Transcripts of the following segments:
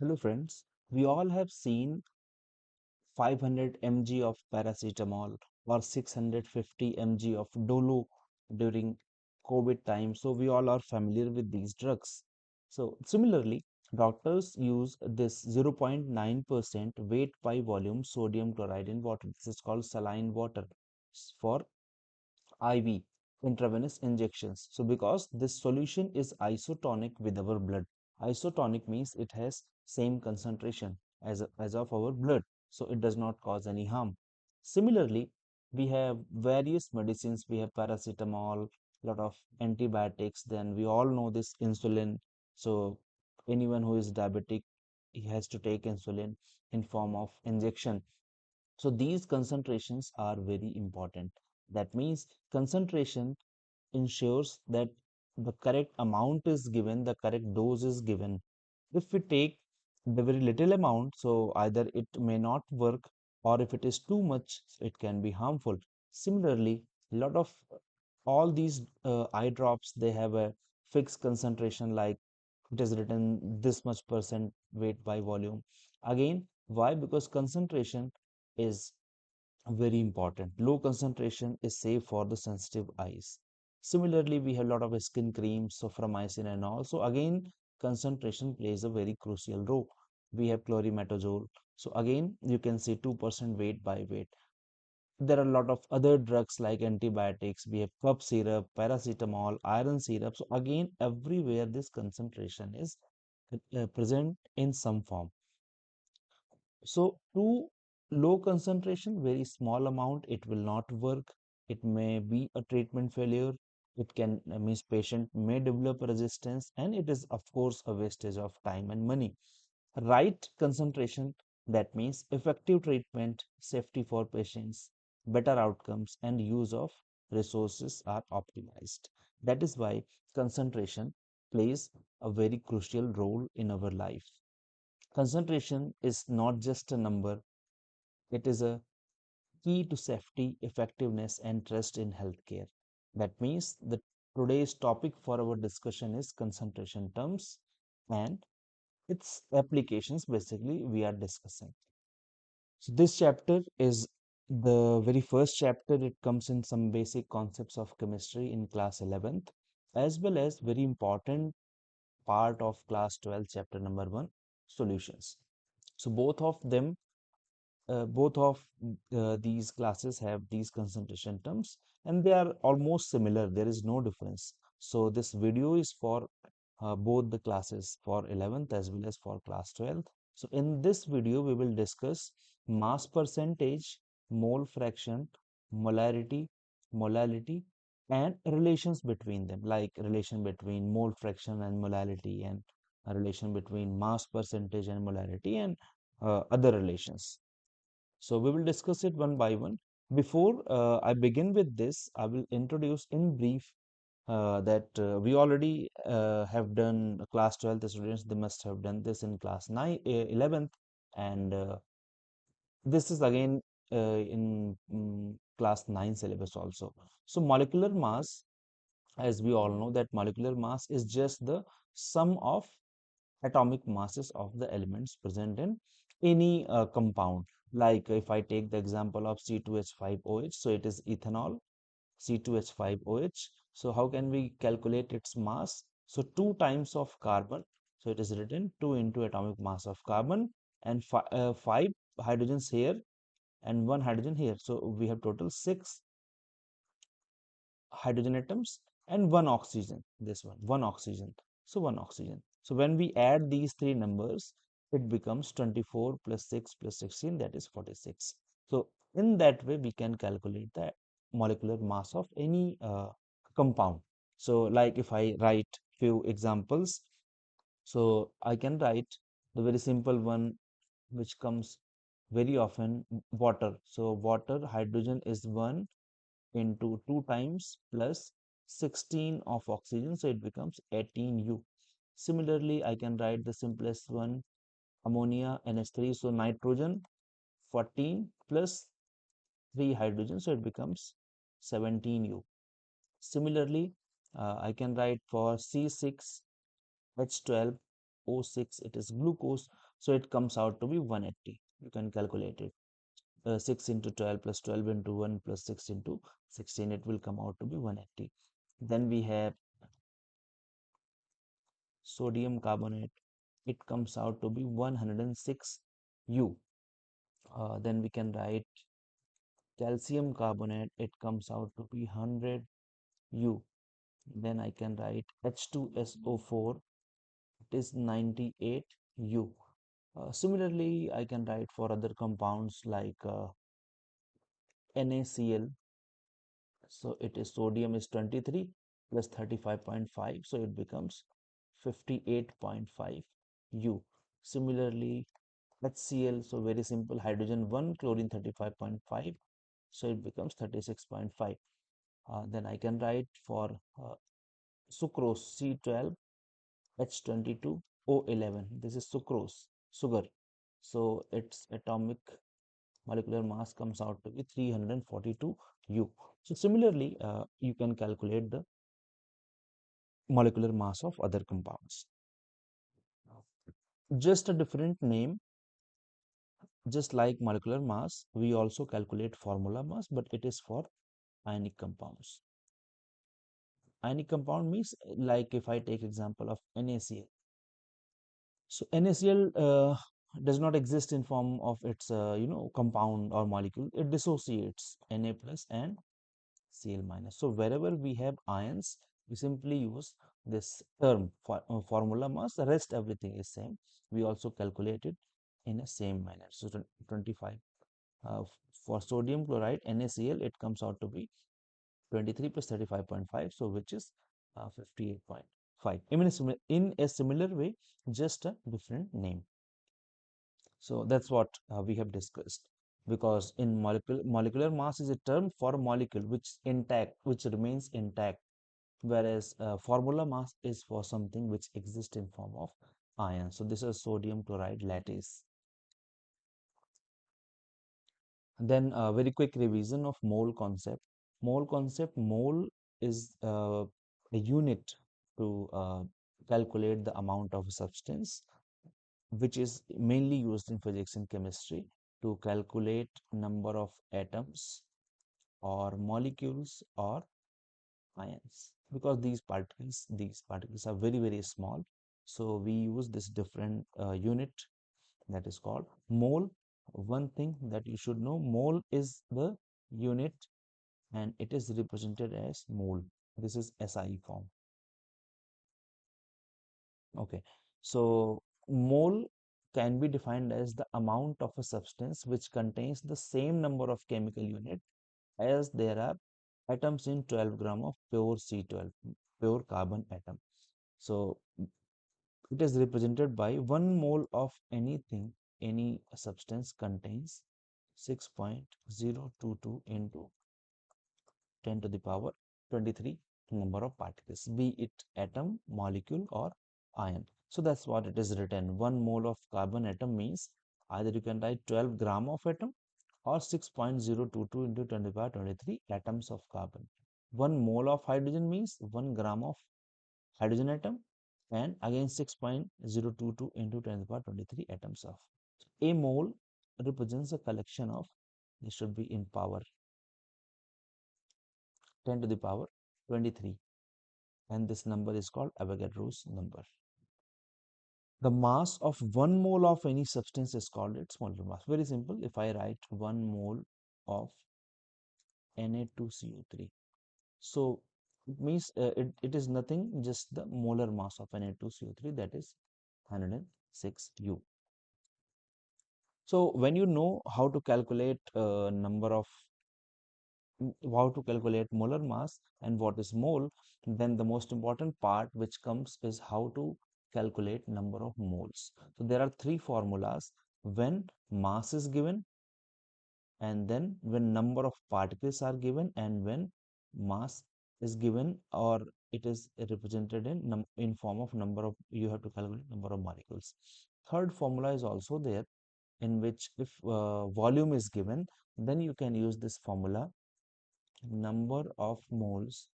Hello friends, we all have seen 500 mg of paracetamol or 650 mg of Dolo during COVID time. So we all are familiar with these drugs. So similarly, doctors use this 0.9% weight by volume sodium chloride in water. This is called saline water for IV intravenous injections. So because this solution is isotonic with our blood, isotonic means it has same concentration as of our blood, so it does not cause any harm. Similarly, we have various medicines. We have paracetamol, lot of antibiotics. Then we all know this insulin. So anyone who is diabetic, he has to take insulin in form of injection. So these concentrations are very important. That means concentration ensures that the correct amount is given, the correct dose is given. If we take the very little amount, so either it may not work, or if it is too much, it can be harmful. Similarly, a lot of all these eye drops, they have a fixed concentration, like it is written this much percent weight by volume. Again, why? Because concentration is very important. Low concentration is safe for the sensitive eyes. Similarly, we have a lot of skin creams, soframycin and all. So again, concentration plays a very crucial role. We have chlorimetazole. So again, you can see 2% weight by weight. There are a lot of other drugs like antibiotics. We have cough syrup, paracetamol, iron syrup. So again, everywhere this concentration is present in some form. So too low concentration, very small amount, it will not work. It may be a treatment failure. It can means patient may develop resistance, and it is of course a wastage of time and money. Right concentration, that means effective treatment, safety for patients, better outcomes, and use of resources are optimized. That is why concentration plays a very crucial role in our life. Concentration is not just a number, it is a key to safety, effectiveness, and trust in healthcare. That means that today's topic for our discussion is concentration terms and its applications, basically, we are discussing. So, this chapter is the very first chapter. It comes in some basic concepts of chemistry in class 11th, as well as very important part of class 12, chapter number 1, solutions. So, both of these classes have these concentration terms, and they are almost similar. There is no difference. So this video is for both the classes, for 11th as well as for class 12th. So in this video we will discuss mass percentage, mole fraction, molarity, molality, and relations between them, like relation between mole fraction and molality, and a relation between mass percentage and molarity, and other relations. So we will discuss it one by one. Before I begin with this, I will introduce in brief that we already have done class 12th students. They must have done this in class 9, 11th, and this is again in class 9 syllabus also. So molecular mass, as we all know, that molecular mass is just the sum of atomic masses of the elements present in any compound. Like if I take the example of C2H5OH, so it is ethanol, C2H5OH. So how can we calculate its mass? So 2 times of carbon. So it is written 2 into atomic mass of carbon, and 5 hydrogens here and 1 hydrogen here. So we have total 6 hydrogen atoms and 1 oxygen. This one oxygen. So 1 oxygen. So when we add these three numbers, it becomes 24 plus 6 plus 16, that is 46. So in that way, we can calculate the molecular mass of any compound. So like if I write few examples, so I can write the very simple one which comes very often, water. So water, hydrogen is 1 into 2 times plus 16 of oxygen, so it becomes 18U. Similarly, I can write the simplest one, ammonia, NH3, so nitrogen 14 plus 3 hydrogen, so it becomes 17U. Similarly, I can write for C6H12, O6, it is glucose. So it comes out to be 180. You can calculate it. 6 into 12 plus 12 into 1 plus 6 into 16, it will come out to be 180. Then we have sodium carbonate, it comes out to be 106 U. Then we can write calcium carbonate, it comes out to be 100 U. Then I can write H2SO4, it is 98 U. Similarly, I can write for other compounds like NaCl. So it is sodium is 23 plus 35.5. So it becomes 58.5 U. Similarly, HCl, so very simple, hydrogen 1, chlorine 35.5. So it becomes 36.5. Then I can write for sucrose C12 H22 O11. This is sucrose, sugar. So its atomic molecular mass comes out to be 342 U. So similarly, you can calculate the molecular mass of other compounds. Just a different name, just like molecular mass, we also calculate formula mass, but it is for ionic compounds. Ionic compound means like if I take example of NaCl. So NaCl does not exist in form of its compound or molecule. It dissociates Na plus and Cl minus. So wherever we have ions, we simply use this term for formula mass. The rest everything is same. We also calculate it in a same manner. So 25 for sodium chloride NaCl, it comes out to be 23 plus 35.5, so which is 58.5. In a similar way, just a different name. So that's what we have discussed. Because in molecular mass is a term for a molecule which intact, which remains intact, whereas formula mass is for something which exists in form of ion. So this is sodium chloride lattice. Then a very quick revision of mole concept. Mole is a unit to calculate the amount of substance, which is mainly used in physics and chemistry to calculate number of atoms or molecules or ions, because these particles are very small. So we use this different unit that is called mole. One thing that you should know, mole is the unit and it is represented as mole. This is SI form. Okay, so mole can be defined as the amount of a substance which contains the same number of chemical unit as there are atoms in 12 gram of pure C12, pure carbon atom. So it is represented by 1 mole of anything, any substance contains 6.022 into 10 to the power 23 number of particles, be it atom, molecule, or ion. So that's what it is written. 1 mole of carbon atom means either you can write 12 gram of atom or 6.022 into 10 to the power 23 atoms of carbon. 1 mole of hydrogen means 1 gram of hydrogen atom, and again 6.022 into 10 to the power 23 atoms of. A mole represents a collection of, this should be in power 10 to the power 23, and this number is called Avogadro's number. The mass of 1 mole of any substance is called its molar mass. Very simple. If I write 1 mole of Na2CO3, so it means it is nothing, just the molar mass of Na2CO3, that is 106 U. So when you know how to calculate how to calculate molar mass and what is mole, then the most important part which comes is how to calculate number of moles. So there are three formulas: when mass is given, and then when number of particles are given, and when mass is given or it is represented in form of number of, you have to calculate number of molecules. Third formula is also there, in which if volume is given, then you can use this formula: number of moles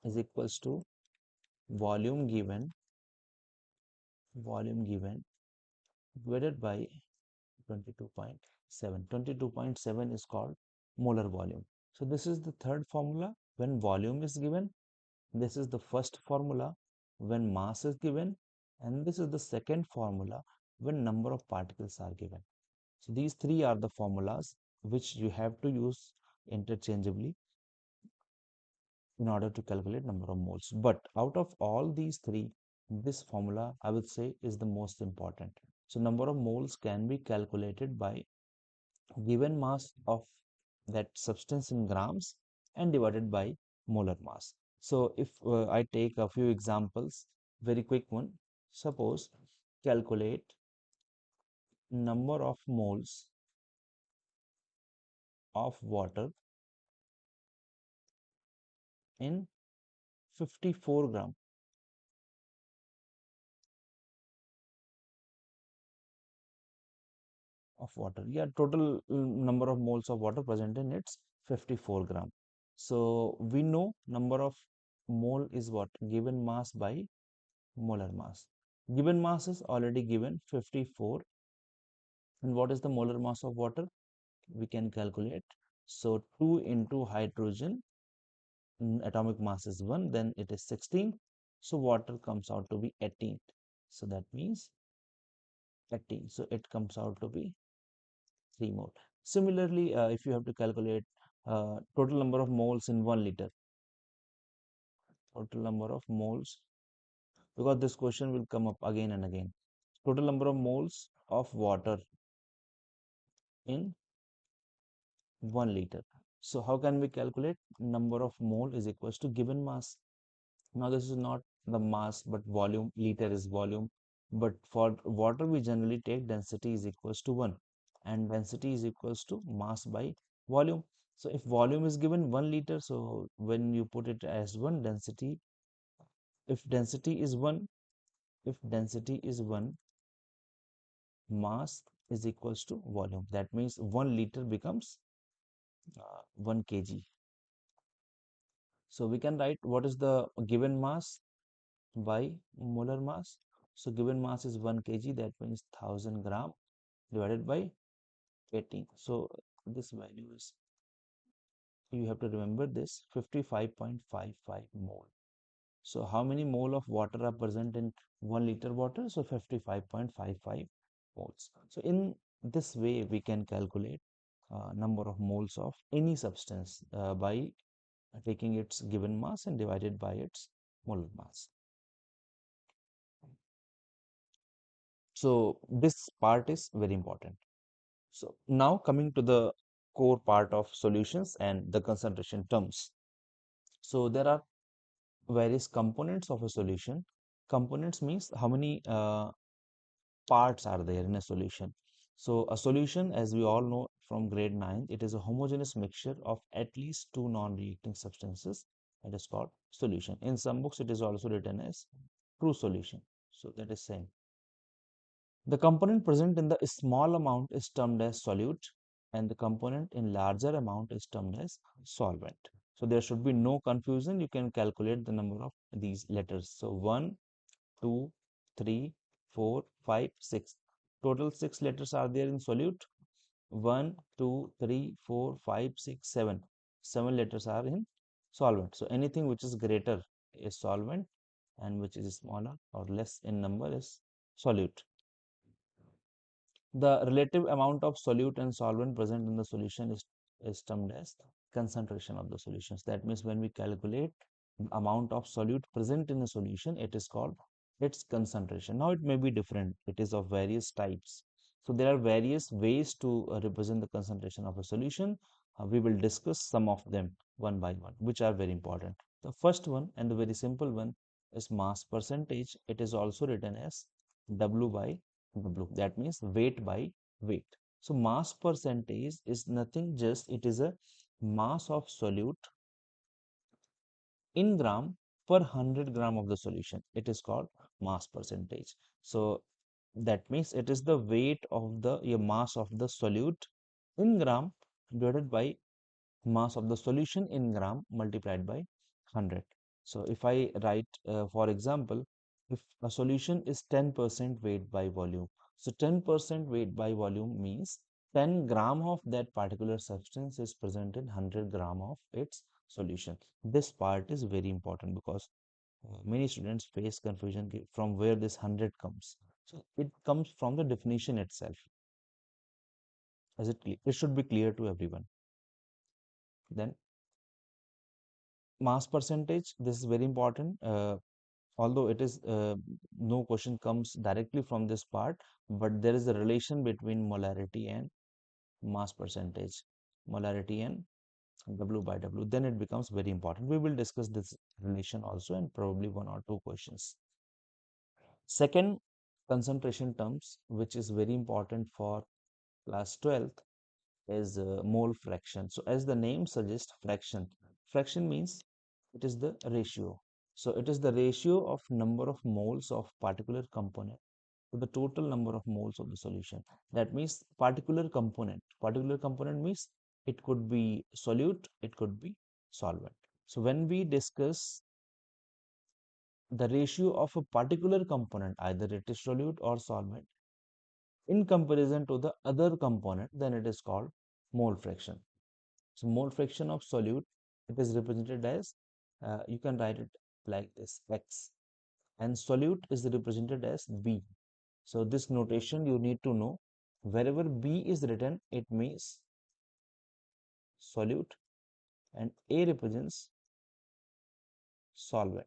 is equals to volume given volume given divided by 22.7. 22.7 is called molar volume. So this is the third formula when volume is given. This is the first formula when mass is given. And this is the second formula when number of particles are given. So these three are the formulas which you have to use interchangeably in order to calculate number of moles. But out of all these three, this formula I would say is the most important. So number of moles can be calculated by given mass of that substance in grams and divided by molar mass. So if I take a few examples, very quick one, suppose calculate number of moles of water in 54 gram of water. Yeah, total number of moles of water present in its 54 gram. So we know number of mole is what? Given mass by molar mass. Given mass is already given 54. And what is the molar mass of water? We can calculate. So 2 into hydrogen, atomic mass is 1, then it is 16. So water comes out to be 18. So that means 18. So it comes out to be 3 mole. Similarly, if you have to calculate total number of moles in 1 liter, total number of moles, because this question will come up again and again. Total number of moles of water in 1 liter. So how can we calculate? Number of mole is equals to given mass. Now this is not the mass but volume. Liter is volume. But for water we generally take density is equals to 1 and density is equals to mass by volume. So if volume is given 1 liter, so when you put it as 1 density, if density is 1, if density is 1, mass is equals to volume. That means 1 liter becomes 1 kg. So we can write what is the given mass by molar mass. So given mass is 1 kg, that means 1000 gram divided by 18. So this value is, you have to remember this, 55.55 mole. So how many mole of water are present in 1 liter water? So 55.55 moles. So in this way we can calculate number of moles of any substance by taking its given mass and divided by its molar mass. So this part is very important. So now coming to the core part of solutions and the concentration terms. So there are various components of a solution. Components means how many parts are there in a solution. So a solution, as we all know from grade 9, it is a homogeneous mixture of at least two non-reacting substances. That is called solution. In some books, it is also written as true solution. So that is same. The component present in the small amount is termed as solute and the component in larger amount is termed as solvent. So there should be no confusion. You can calculate the number of these letters. So 1, 2, 3, 4, 5, 6. Total 6 letters are there in solute. 1, 2, 3, 4, 5, 6, 7. 7 letters are in solvent. So anything which is greater is solvent and which is smaller or less in number is solute. The relative amount of solute and solvent present in the solution is termed as concentration of the solutions. That means when we calculate the amount of solute present in a solution, it is called its concentration. Now it may be different. It is of various types. So there are various ways to represent the concentration of a solution. We will discuss some of them one by one, which are very important. The first one and the very simple one is mass percentage. It is also written as W by W. That means weight by weight. So mass percentage is nothing, just it is a mass of solute in gram per 100 gram of the solution. It is called mass percentage. So that means it is the weight of the mass of the solute in gram divided by mass of the solution in gram multiplied by 100. So if I write for example if a solution is 10% weight by volume. So 10% weight by volume means 10 gram of that particular substance is present in 100 gram of its solution. This part is very important because many students face confusion from where this 100 comes. So it comes from the definition itself. Is it clear? It should be clear to everyone. Then mass percentage, this is very important. Although it is no question comes directly from this part, but there is a relation between molarity and mass percentage, molarity and W by W, then it becomes very important. We will discuss this relation also and probably one or two questions. Second concentration terms, which is very important for class 12th, is mole fraction. So as the name suggests, fraction means it is the ratio. So it is the ratio of number of moles of particular component to the total number of moles of the solution. That means particular component means it could be solute, it could be solvent. So when we discuss the ratio of a particular component, either it is solute or solvent, in comparison to the other component, then it is called mole fraction. So mole fraction of solute, it is represented as, you can write it like this, X, and solute is represented as B. So this notation you need to know. Wherever B is written, it means solute, and A represents solvent.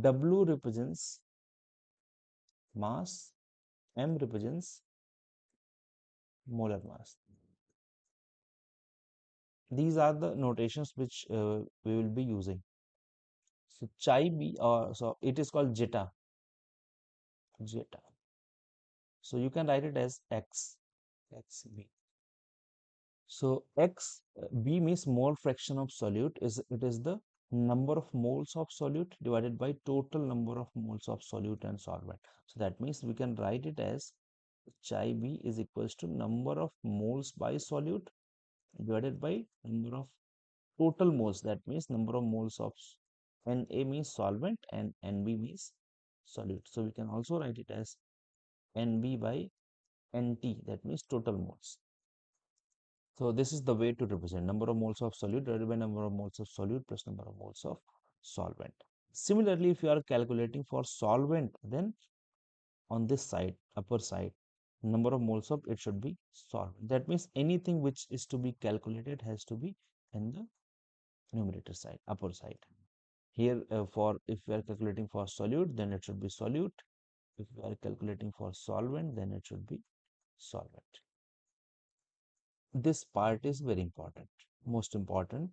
W represents mass, M represents molar mass. These are the notations which we will be using. So chai B, so it is called zeta. Zeta. So you can write it as X, XB. So B means mole fraction of solute, is it is the number of moles of solute divided by total number of moles of solute and solvent. So that means we can write it as chai B is equals to number of moles by solute divided by number of total moles. That means number of moles of Na means solvent and Nb means solute. So we can also write it as Nb by Nt, that means total moles. So this is the way to represent number of moles of solute divided by number of moles of solute plus number of moles of solvent. Similarly, if you are calculating for solvent, then on this side, upper side, number of moles of it should be solvent. That means anything which is to be calculated has to be in the numerator side, upper side. Here, for if we are calculating for solute, then it should be solute. If we are calculating for solvent, then it should be solvent. This part is very important, most important.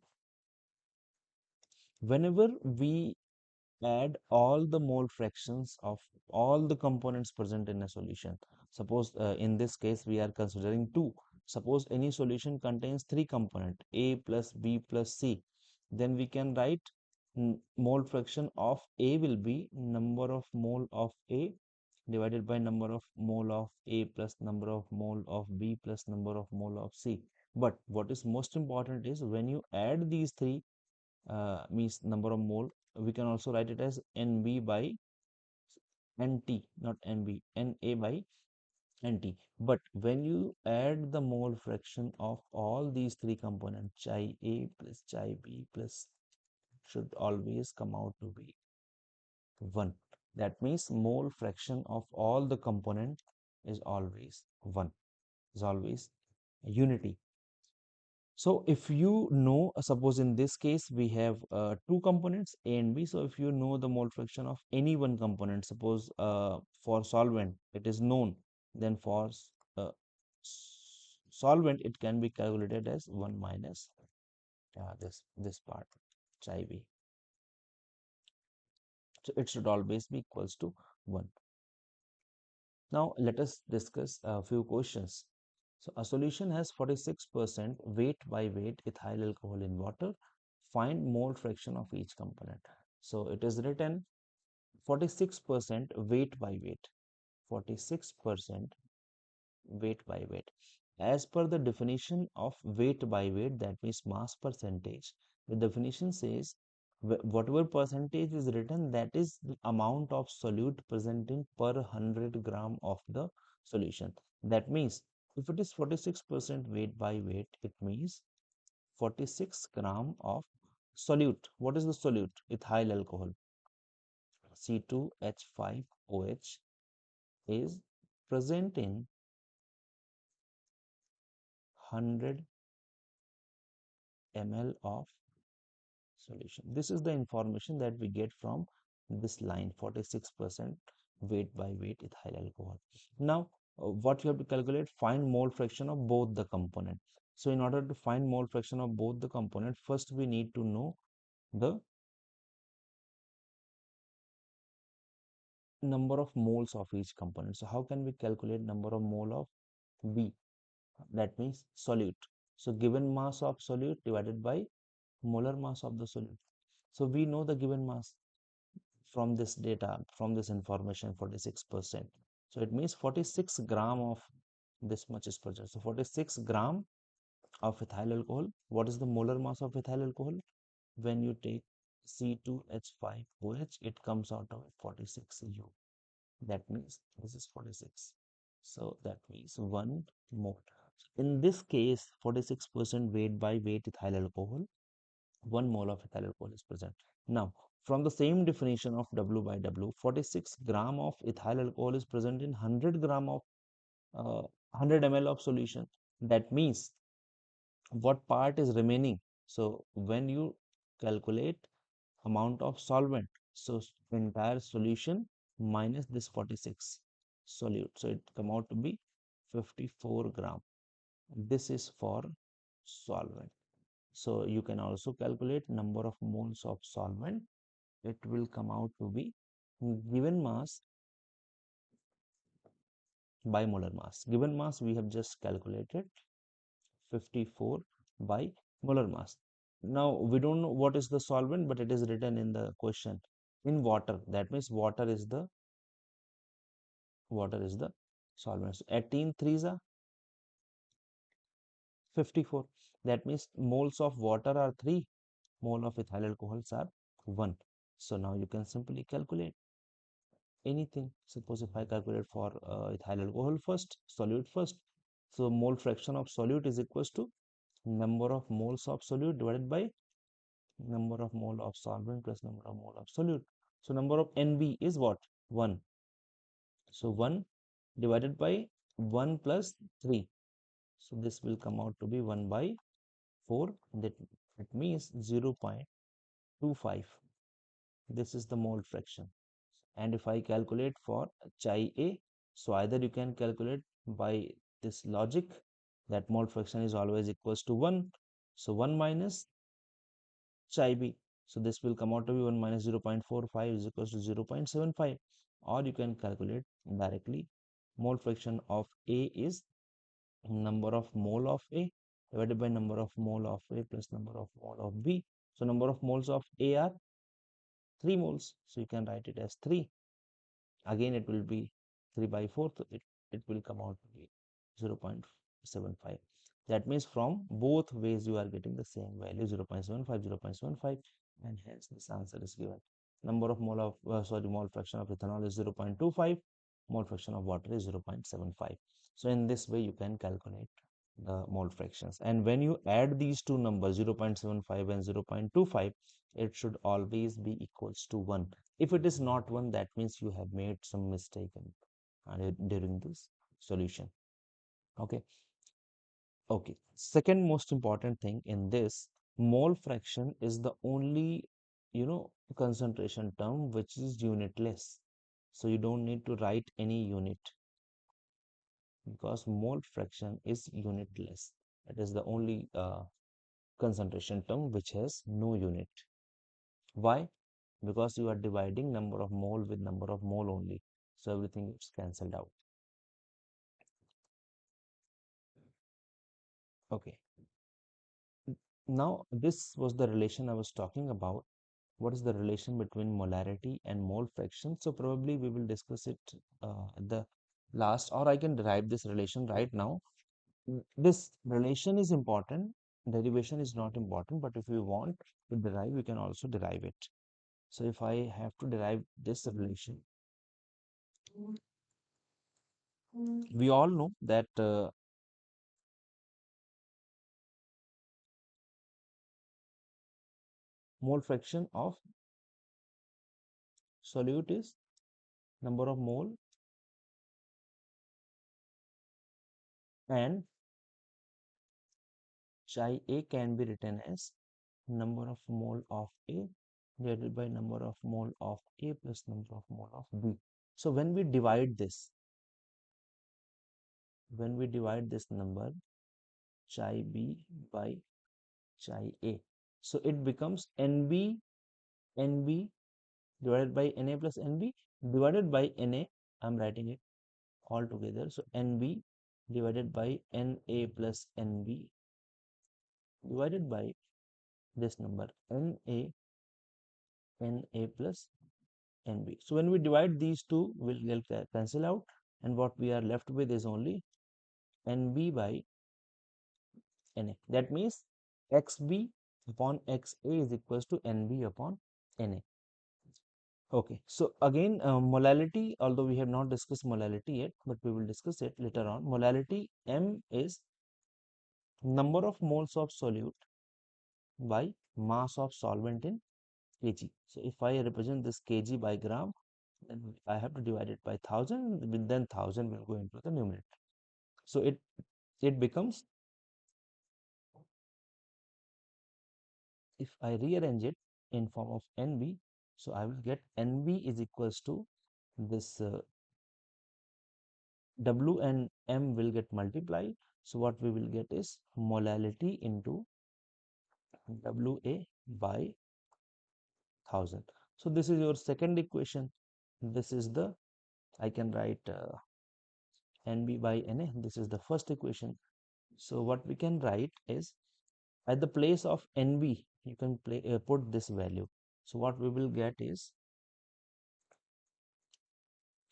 Whenever we add all the mole fractions of all the components present in a solution, suppose in this case we are considering two. Suppose any solution contains three components, A plus B plus C, then we can write mole fraction of A will be number of mole of A divided by number of mole of A plus number of mole of B plus number of mole of C. But what is most important is when you add these three, means number of mole, we can also write it as Nb by Nt, not Nb, Na by Nt. But when you add the mole fraction of all these three components, chai A plus chai B plus, should always come out to be 1. That means mole fraction of all the component is always 1, is always unity. So if you know, suppose in this case we have two components A and B. So if you know the mole fraction of any one component, suppose for solvent it is known, then for uh, solvent it can be calculated as 1 minus this part chai B. So it should always be equals to 1. Now let us discuss a few questions. So a solution has 46% weight by weight ethyl alcohol in water. Find mole fraction of each component. So it is written 46% weight by weight. 46% weight by weight. As per the definition of weight by weight, that means mass percentage, the definition says Whatever percentage is written, that is the amount of solute present in per 100 gram of the solution. That means if it is 46% weight by weight, it means 46 gram of solute. What is the solute? Ethyl alcohol, C2H5OH, is present in 100 ml of solution. This is the information that we get from this line, 46% weight by weight ethyl alcohol. Now, what you have to calculate, find mole fraction of both the component. So in order to find mole fraction of both the component, first we need to know the number of moles of each component. So how can we calculate number of mole of B? That means solute. So given mass of solute divided by molar mass of the solute. So we know the given mass from this data, from this information, 46%. So it means 46 gram of this much is present. So 46 gram of ethyl alcohol. What is the molar mass of ethyl alcohol? When you take C2H5OH, it comes out of 46U. That means this is 46. So that means 1 mole. In this case, 46% weight by weight ethyl alcohol, 1 mole of ethyl alcohol is present. Now, from the same definition of W by W, 46 gram of ethyl alcohol is present in 100 gram of 100 ml of solution. That means what part is remaining? So when you calculate amount of solvent, so entire solution minus this 46 solute, so it come out to be 54 gram. This is for solvent. So you can also calculate number of moles of solvent. It will come out to be given mass by molar mass. Given mass we have just calculated 54 by molar mass. Now we don't know what is the solvent, but it is written in the question in water. That means water is the solvent. So 18 threes are 54. That means moles of water are 3, mole of ethyl alcohols are 1. So now you can simply calculate anything. Suppose if I calculate for ethyl alcohol first, solute first. So mole fraction of solute is equals to number of moles of solute divided by number of mole of solvent plus number of mole of solute. So number of NB is what? 1. So 1 divided by 1 plus 3. So this will come out to be 1 by 4. That it means 0.25. This is the mole fraction. And if I calculate for chai A, so either you can calculate by this logic that mole fraction is always equals to 1. So 1 minus chai B. So this will come out to be 1 minus 0.45 is equals to 0.75. Or you can calculate directly mole fraction of A is number of mole of A divided by number of mole of A plus number of mole of B. So number of moles of A are 3 moles. So you can write it as 3. Again it will be 3 by 4, so it will come out to be 0.75. That means from both ways you are getting the same value, 0.75, 0.75, and hence this answer is given. Number of mole of mole fraction of ethanol is 0.25, mole fraction of water is 0.75. So in this way you can calculate the mole fractions, and when you add these two numbers 0.75 and 0.25, it should always be equals to 1. If it is not 1, that means you have made some mistake during this solution. Okay. Second most important thing in this, mole fraction is the only concentration term which is unitless. So you don't need to write any unit because mole fraction is unitless. It is the only concentration term which has no unit. Why? Because you are dividing number of mole with number of mole only, so everything is cancelled out. Okay, now this was the relation I was talking about. What is the relation between molarity and mole fraction? So probably we will discuss it at the last, or I can derive this relation right now. This relation is important derivation is not important, but if we want to derive, we can also derive it. So if I have to derive this relation, we all know that mole fraction of solute is number of mole, and chi A can be written as number of mole of A divided by number of mole of A plus number of mole of B. So when we divide this number chi B by chi A, so it becomes NB divided by Na plus NB divided by Na. I'm writing it all together. So NB divided by Na plus NB divided by this number Na plus NB. So when we divide these two, we'll cancel out, and what we are left with is only NB by Na. That means XB upon XA is equals to NB upon Na. Okay, so again, molality, although we have not discussed molality yet, but we will discuss it later on. Molality M is number of moles of solute by mass of solvent in kg. So if I represent this kg by gram, then I have to divide it by 1000, then 1000 will go into the numerator. So it becomes, if I rearrange it in form of NB, so I will get NB is equals to this W and M will get multiplied. So what we will get is molality into WA by 1000. So this is your second equation. This is the, I can write NB by Na. This is the first equation. So what we can write is, at the place of NB, you can put this value. So what we will get is,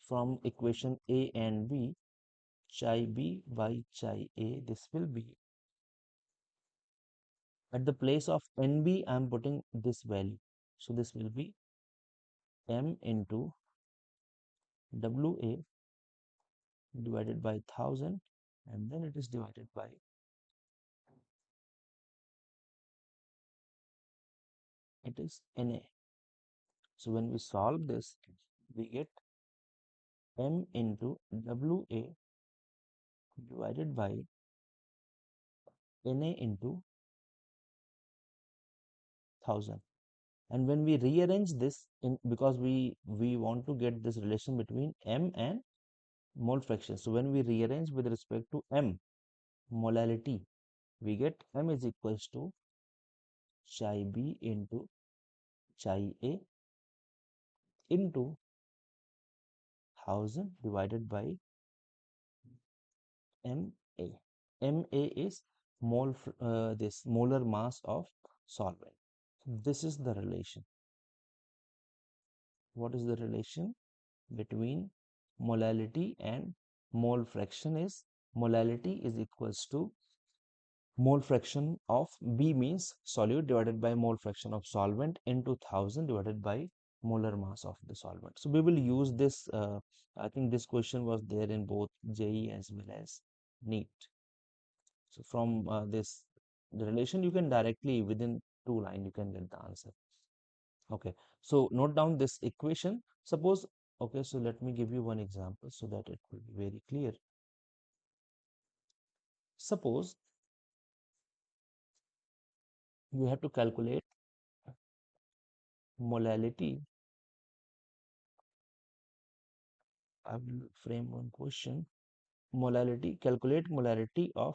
from equation A and B, chi B by chi A, this will be, at the place of NB, I am putting this value. So this will be M into WA divided by 1000, and then it is divided by, it is Na. So when we solve this, we get M into WA divided by Na into 1000. And when we rearrange this in, because we want to get this relation between M and mole fraction. So when we rearrange with respect to M, molality, we get M is equals to chi B into chi A into 1000 divided by MA. MA is this molar mass of solvent. This is the relation. What is the relation between molality and mole fraction? Is molality is equals to mole fraction of B, means solute, divided by mole fraction of solvent into 1000 divided by molar mass of the solvent. So we will use this. I think this question was there in both JE as well as NEET. So from this the relation, you can directly within two lines you can get the answer. Okay, so note down this equation. Suppose, okay, so let me give you one example so that it will be very clear. Suppose you have to calculate molality. I will frame one question. Molality, calculate molality of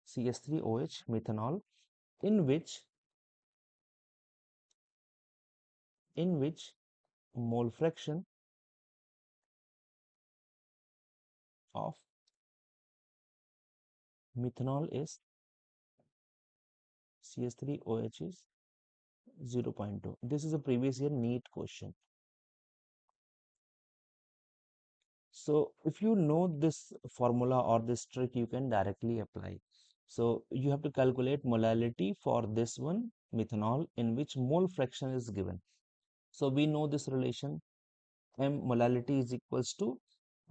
CH3OH methanol in which mole fraction of methanol is CH3OH is 0.2. This is a previous year NEET question. So if you know this formula or this trick, you can directly apply. So you have to calculate molality for this one methanol in which mole fraction is given. So we know this relation M molality is equals to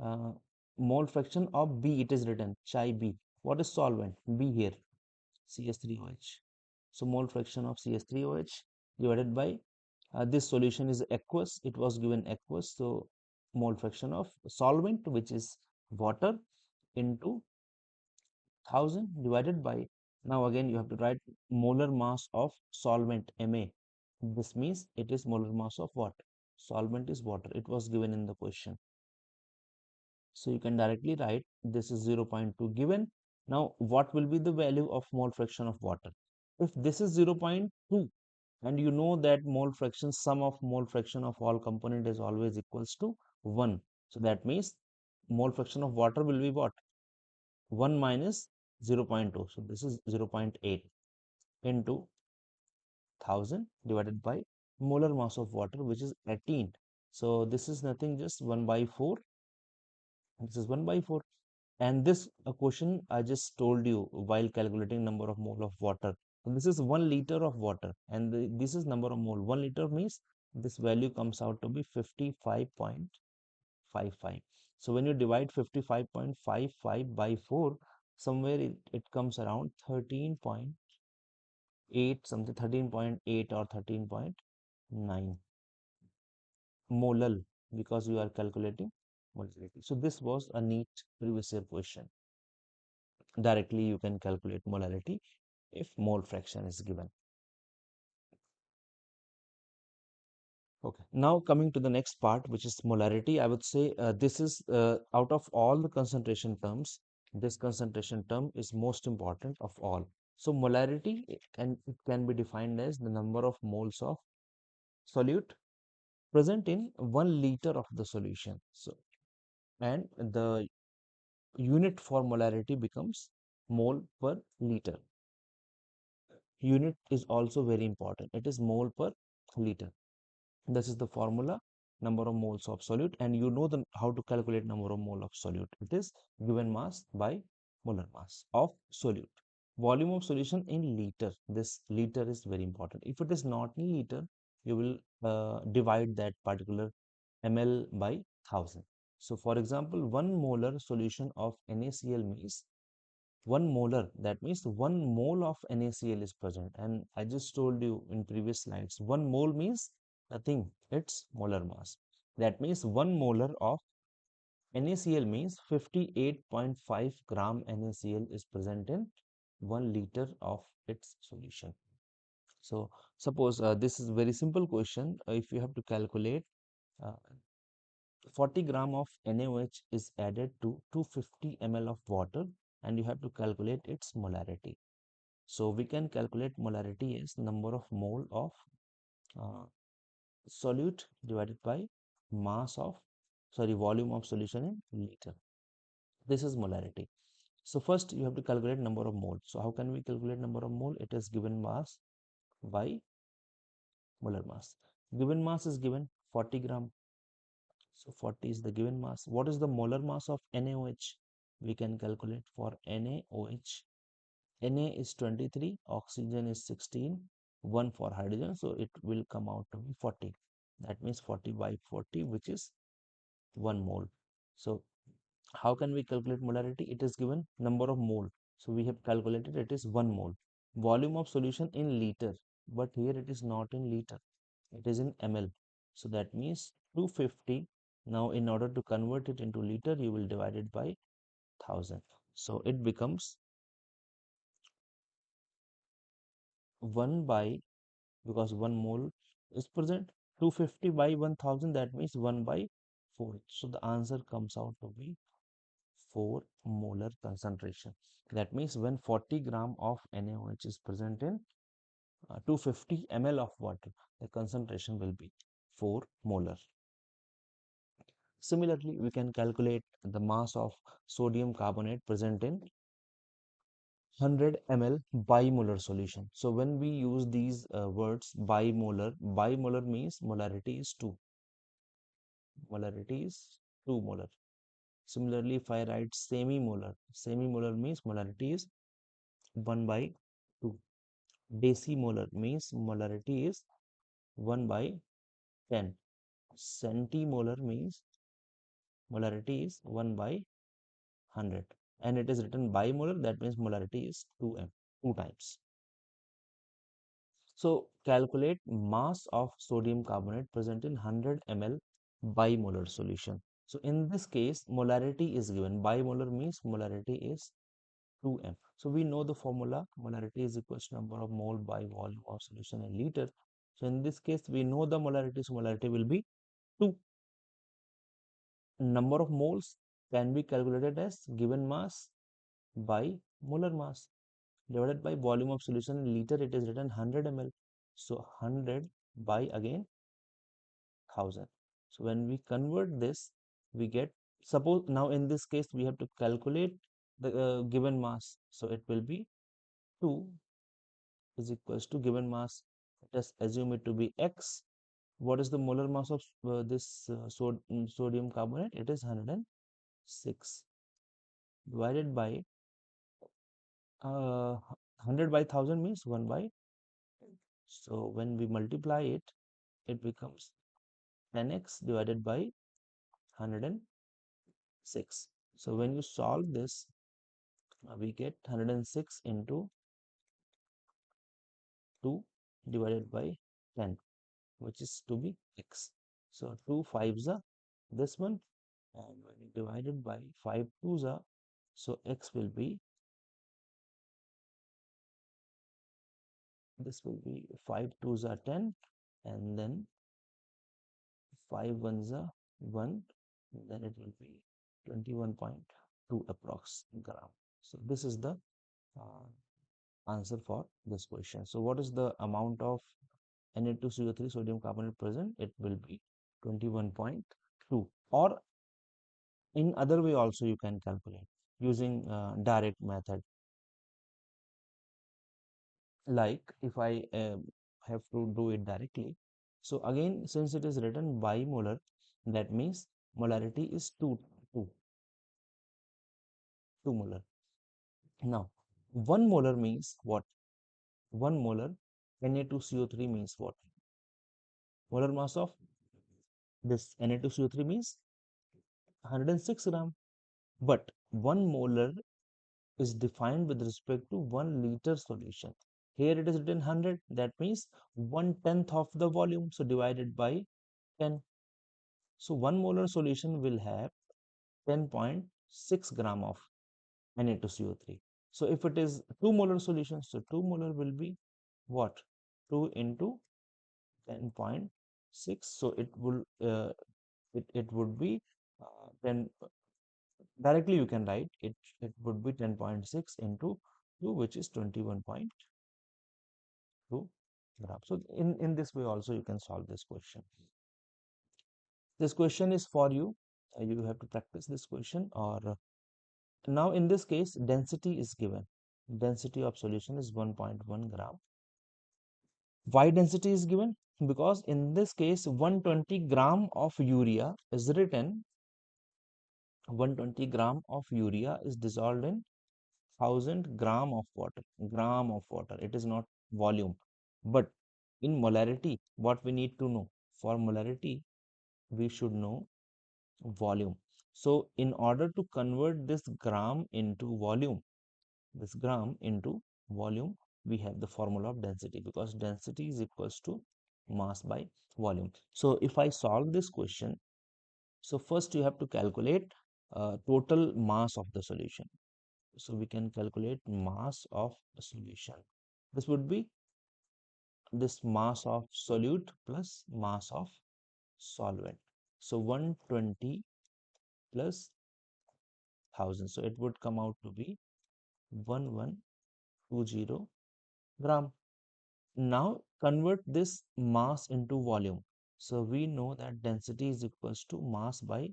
uh, mole fraction of B. It is written chai B. What is solvent? B here, CH3OH. So mole fraction of CH3OH divided by this solution is aqueous. It was given aqueous. So mole fraction of solvent, which is water, into 1000 divided by, now again you have to write molar mass of solvent Ma. This means it is molar mass of what? Solvent is water. It was given in the question. So you can directly write this is 0.2 given. Now what will be the value of mole fraction of water? If this is 0.2 and you know that mole fraction, sum of mole fraction of all component is always equals to 1. So that means mole fraction of water will be what? 1 minus 0.2. So this is 0.8 into 1000 divided by molar mass of water, which is 18. So this is nothing, just 1 by 4. This is 1 by 4. And this a question I just told you while calculating number of mole of water. So this is 1 liter of water and this is number of mole. 1 liter means this value comes out to be 55.55. So when you divide 55.55 by 4, somewhere it comes around 13.8, something 13.8 or 13.9 molal, because you are calculating molality. So this was a neat previous year question. Directly you can calculate molarity if mole fraction is given. Okay, now coming to the next part, which is molarity, I would say this is out of all the concentration terms, this concentration term is most important of all. So molarity, it can be defined as the number of moles of solute present in 1 liter of the solution. So and the unit for molarity becomes mole per liter. Unit is also very important. It is mole per liter. This is the formula, number of moles of solute, and you know how to calculate number of mole of solute. It is given mass by molar mass of solute. Volume of solution in liter. This liter is very important. If it is not in liter, you will divide that particular ml by 1000. So for example, 1 molar solution of NaCl means 1 molar, that means 1 mole of NaCl is present. And I just told you in previous slides, 1 mole means nothing, it's molar mass. That means 1 molar of NaCl means 58.5 gram NaCl is present in 1 liter of its solution. So suppose this is very simple question. If you have to calculate uh, 40 gram of NaOH is added to 250 ml of water, and you have to calculate its molarity. So we can calculate molarity as number of mole of uh, solute divided by mass of, sorry, volume of solution in liter. This is molarity. So first you have to calculate number of mole. So how can we calculate number of mole? It is given mass by molar mass. Given mass is given 40 gram. So 40 is the given mass. What is the molar mass of NaOH? We can calculate for NaOH. Na is 23, oxygen is 16, 1 for hydrogen, so it will come out to be 40. That means 40 by 40, which is 1 mole. So how can we calculate molarity? It is given number of mole. So we have calculated it is 1 mole. Volume of solution in liter, but here it is not in liter, it is in ml. So that means 250. Now in order to convert it into liter, you will divide it by 1000. So it becomes 1 by, because 1 mole is present, 250 by 1000, that means 1 by 4. So the answer comes out to be 4 molar concentration. That means when 40 gram of NaOH is present in 250 ml of water, the concentration will be 4 molar. Similarly, we can calculate the mass of sodium carbonate present in 100 ml bimolar solution. So when we use these words bimolar means molarity is 2. Molarity is 2 molar. Similarly, if I write semi-molar means molarity is 1 by 2. Decimolar means molarity is 1 by 10. Centimolar means molarity is 1 by 100. And it is written bimolar, that means molarity is 2m, 2 times. So calculate mass of sodium carbonate present in 100 ml bimolar solution. So in this case, molarity is given. Bimolar means molarity is 2m. So we know the formula. Molarity is equal to number of mole by volume of solution in liter. So in this case, we know the molarity. So molarity will be 2. Number of moles can be calculated as given mass by molar mass divided by volume of solution in liter. It is written 100 ml. So 100 by again 1000. So when we convert this, we get, suppose now in this case we have to calculate the given mass. So it will be 2 is equals to given mass. Let us assume it to be x. What is the molar mass of this sodium carbonate? It is 106 divided by 100 by 1000 means 1 by. So when we multiply it, it becomes 10x divided by 106. So when you solve this, we get 106 into 2 divided by 10, which is to be x. So 2 5s are this one, and when you divide it by 5 2s are, so x will be, this will be 5 2s are 10, and then 5 1s are 1, and then it will be 21.2 approx gram. So this is the uh, answer for this question. So what is the amount of Na2CO3 sodium carbonate present? It will be 21.2. Or in other way also you can calculate using direct method. Like if I have to do it directly. So again, since it is written bimolar, that means molarity is 2 molar. Now 1 molar means what? 1 molar Na2CO3 means what? Molar mass of this Na2CO3 means 106 gram. But 1 molar is defined with respect to 1 liter solution. Here it is written 100, that means 1/10 of the volume. So divided by 10. So 1 molar solution will have 10.6 gram of Na2CO3. So if it is 2 molar solution, so 2 molar will be what? 2 into 10.6. So it would be 10. Directly you can write it would be 10.6 into 2, which is 21.2 grams. So in this way also you can solve this question. This question is for you. You have to practice this question. Or now in this case, density is given. Density of solution is 1.1 gram. Why density is given? Because in this case 120 gram of urea is written. 120 gram of urea is dissolved in 1000 gram of water. Gram of water, it is not volume. But in molarity, what we need to know? For molarity, we should know volume. So in order to convert this gram into volume, we have the formula of density, because density is equals to mass by volume. So if I solve this question, so first you have to calculate total mass of the solution. So we can calculate mass of a solution. This would be this mass of solute plus mass of solvent. So 120 plus 1000. So it would come out to be 1120 gram. Now convert this mass into volume. So we know that density is equals to mass by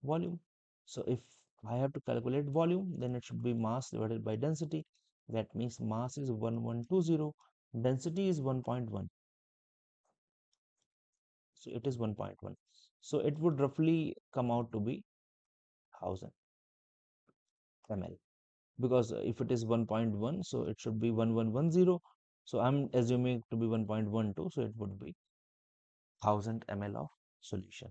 volume. So if I have to calculate volume, then it should be mass divided by density. That means mass is 1120, density is 1.1. So it is 1.1. So it would roughly come out to be 1000 ml. because if it is 1.1, so it should be 1110. So I'm assuming to be 1.12, so it would be 1000 ml of solution.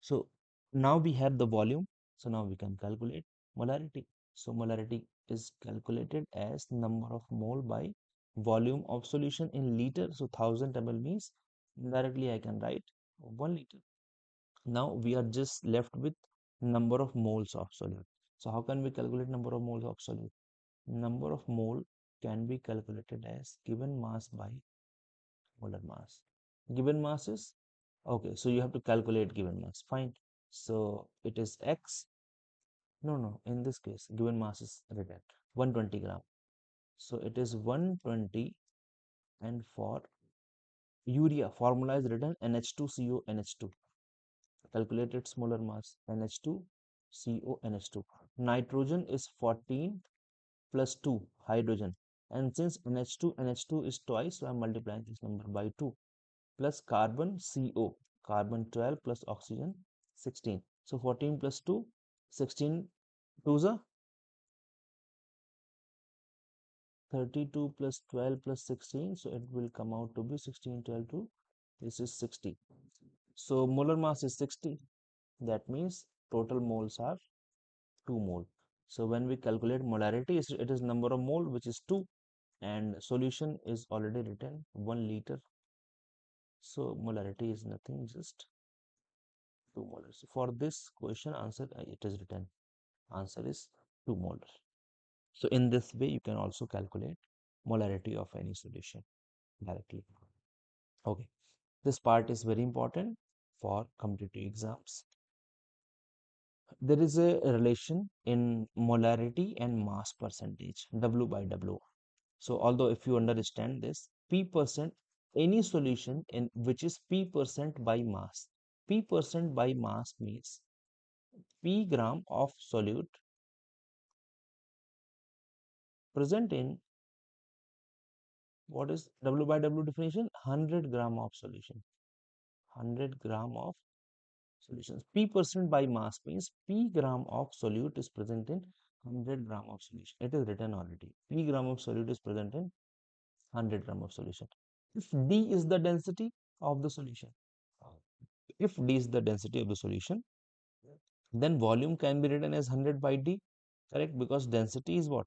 So now we have the volume, so now we can calculate molarity. So molarity is calculated as number of mole by volume of solution in liter. So 1000 ml means directly I can write 1 liter. Now we are just left with number of moles of solute. So how can we calculate number of moles of solute? Number of mole can be calculated as given mass by molar mass. Given mass is okay, so you have to calculate given mass. Fine. So it is X. No, no, in this case, given mass is written 120 gram. So it is 120, and for urea, formula is written NH2CO NH2. Calculate its molar mass NH2CO NH2. Nitrogen is 14 plus 2 hydrogen, and since NH2 is twice, so I am multiplying this number by 2, plus carbon CO, carbon 12 plus oxygen 16. So 14 plus 2, 16 to the 32 plus 12 plus 16, so it will come out to be 16 12 to this is 60. So molar mass is 60, that means total moles are 2 mole. So when we calculate molarity, it is number of mole, which is 2, and solution is already written 1 liter. So molarity is nothing, just 2 molar. So for this question answer, it is written answer is 2 molar. So in this way you can also calculate molarity of any solution directly. Okay, this part is very important for competitive exams. There is a relation in molarity and mass percentage, W by W. So although if you understand this, P percent, any solution in which is P percent by mass. P percent by mass means P gram of solute present in, what is W by W definition? 100 gram of solution. 100 gram of solutions. P percent by mass means P gram of solute is present in 100 gram of solution. It is written already. P gram of solute is present in 100 gram of solution. If D is the density of the solution, if D is the density of the solution, then volume can be written as 100 by D, correct? Because density is what?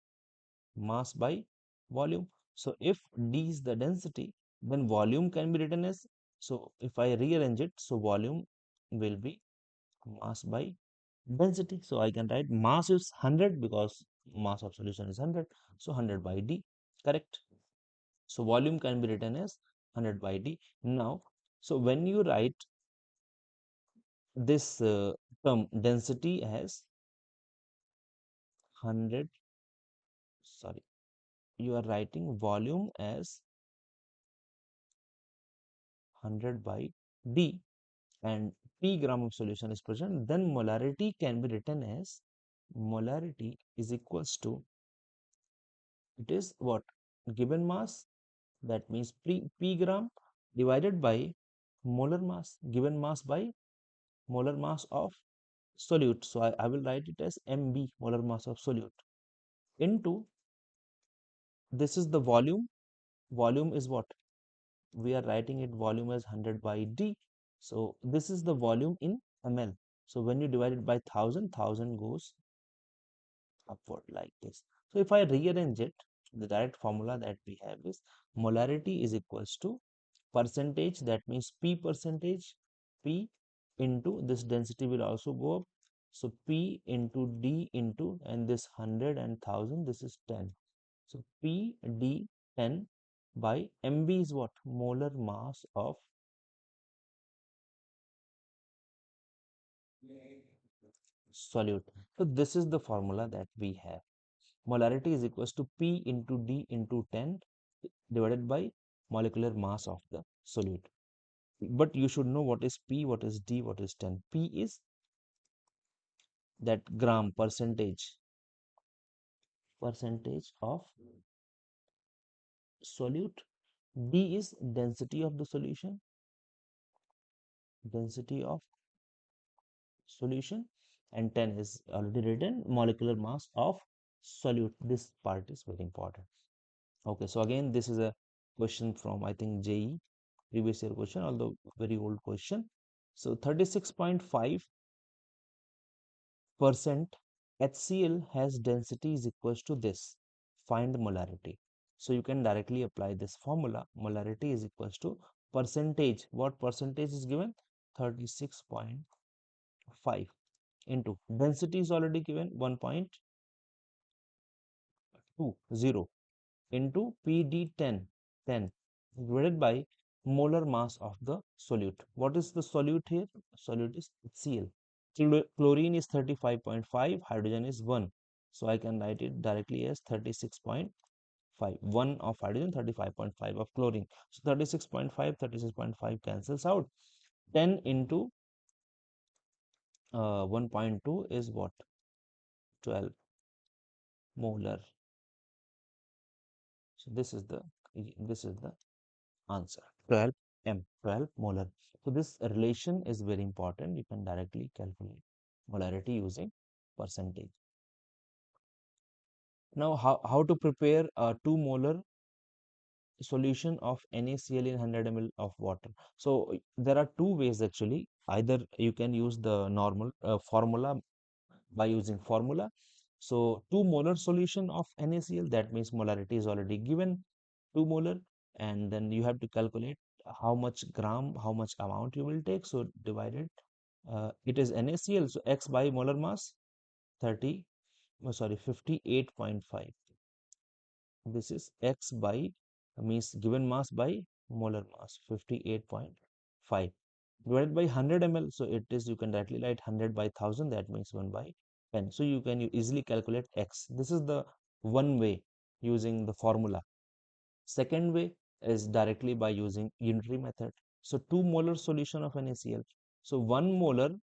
Mass by volume. So if D is the density, then volume can be written as, so if I rearrange it, so volume will be mass by density. So I can write mass is 100 because mass of solution is 100. So 100 by D, correct? So volume can be written as 100 by D. Now, so when you write this term density as 100, sorry, you are writing volume as 100 by D, and P gram of solution is present, then molarity can be written as molarity is equals to, it is what? Given mass, that means P gram divided by molar mass, given mass by molar mass of solute. So I will write it as MB, molar mass of solute, into, this is the volume. Volume is what? We are writing it volume as 100 by D. So this is the volume in ml. So when you divide it by 1000, 1000 goes upward like this. So if I rearrange it, the direct formula that we have is molarity is equals to percentage, that means P percentage, P into this density will also go up. So P into D into, and this 100 and 1000, this is 10. So P D 10 by MB is what? Molar mass of solute. So this is the formula that we have. Molarity is equals to P into D into 10 divided by molecular mass of the solute. But you should know what is P, what is D, what is 10. P is that gram percentage of solute. D is density of the solution, density of solution, and 10 is already written molecular mass of solute. This part is very important. Okay, so again, this is a question from, I think, JE, previous year question, although very old question. So 36.5% HCl has density is equals to this. Find molarity. So you can directly apply this formula. Molarity is equals to percentage. What percentage is given? 36.5 into density is already given 1.20 into PD 10 divided by molar mass of the solute. What is the solute here? Solute is HCl. Chlorine is 35.5, hydrogen is 1. So I can write it directly as 36.5. 1 of hydrogen, 35.5 of chlorine. So 36.5 cancels out. 10 into 1.2 is what? 12 molar. So this is the answer. 12 molar. So this relation is very important. You can directly calculate molarity using percentage. Now, how to prepare a 2 molar solution of NaCl in 100 ml of water? So there are two ways actually. Either you can use the normal formula by using formula. So 2 molar solution of NaCl, that means molarity is already given, 2 molar, and then you have to calculate how much gram, how much amount you will take. So divided, it is NaCl, so X by molar mass 58.5. This is X by, means given mass by molar mass 58.5 divided by 100 ml. So it is, you can directly write 100 by 1000, that means 1 by 10. So you can easily calculate X. This is the one way using the formula. Second way is directly by using unitary method. So 2 molar solution of NaCl. So 1 molar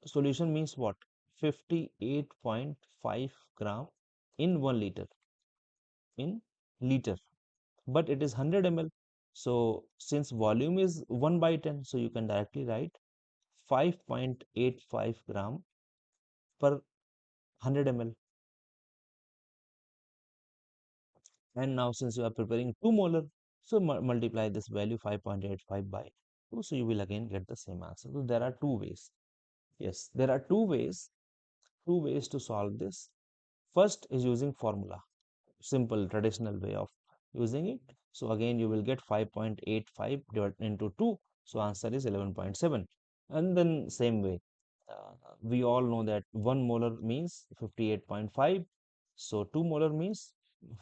solution means what? 58.5 gram in 1 liter, in liter, but it is 100 ml. So since volume is 1 by 10, so you can directly write 5.85 gram per 100 ml. And now since you are preparing 2 molar, so multiply this value 5.85 by 2, so you will again get the same answer. So there are two ways. Yes, there are two ways to solve this. First is using formula, simple traditional way of using it. So again you will get 5.85 divided into 2, so answer is 11.7. And then same way, we all know that 1 molar means 58.5, so 2 molar means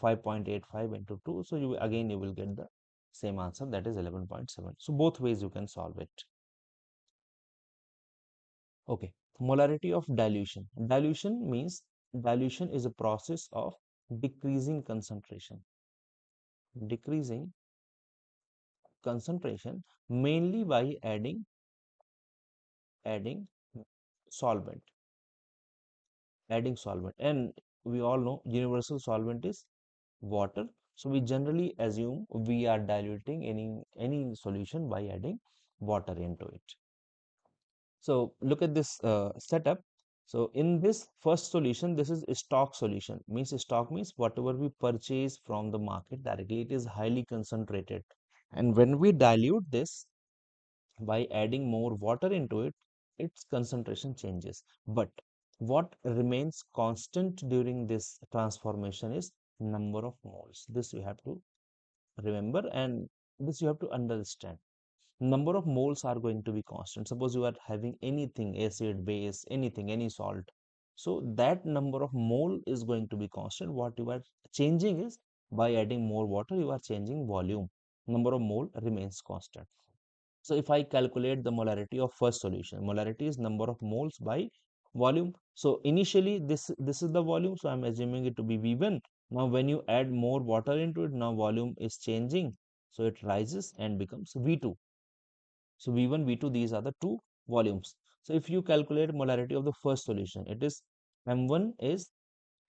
5.85 into 2, so you will get the same answer, that is 11.7. So both ways you can solve it. Okay, molarity of dilution. Dilution is a process of decreasing concentration. Decreasing concentration mainly by adding solvent, and we all know universal solvent is water. So we generally assume we are diluting any solution by adding water into it. So look at this setup. So in this first solution, this is a stock solution. Means stock means whatever we purchase from the market directly, it is highly concentrated. And when we dilute this by adding more water into it, its concentration changes. But what remains constant during this transformation is number of moles. This you have to remember, and this you have to understand. Number of moles are going to be constant. Suppose you are having anything, acid, base, anything, any salt. So that number of mole is going to be constant. What you are changing is by adding more water, you are changing volume. Number of mole remains constant. So if I calculate the molarity of first solution, molarity is number of moles by volume. So initially this is the volume, so I'm assuming it to be V1. Now when you add more water into it, now volume is changing, so it rises and becomes V2. So V1, V2, these are the two volumes. So if you calculate molarity of the first solution, it is M1 is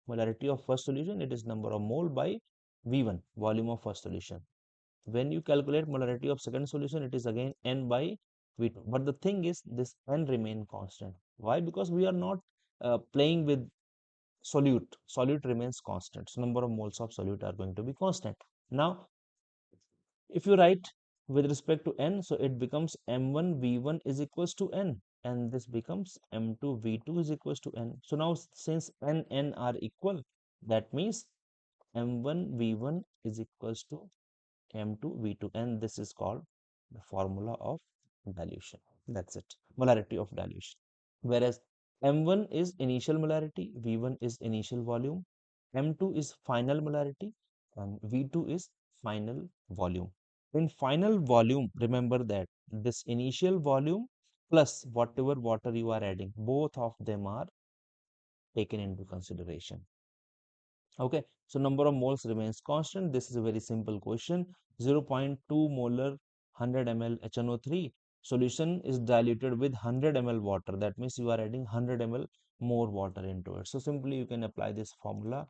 molarity of first solution, it is number of mole by V1, volume of first solution. When you calculate molarity of second solution, it is again N by V2. But the thing is, this N remain constant. Why? Because we are not playing with solute remains constant. So number of moles of solute are going to be constant. Now, if you write with respect to n, so it becomes m1 v1 is equals to n, and this becomes m2 v2 is equals to n. So now since n are equal, that means m1 v1 is equals to m2 v2, and this is called the formula of dilution. That's it, molarity of dilution. Whereas m1 is initial molarity, v1 is initial volume, m2 is final molarity, and v2 is final volume. In final volume, remember that this initial volume plus whatever water you are adding, both of them are taken into consideration. Okay, so number of moles remains constant. This is a very simple question. 0.2 molar 100 ml HNO3 solution is diluted with 100 ml water. That means you are adding 100 ml more water into it. So simply you can apply this formula.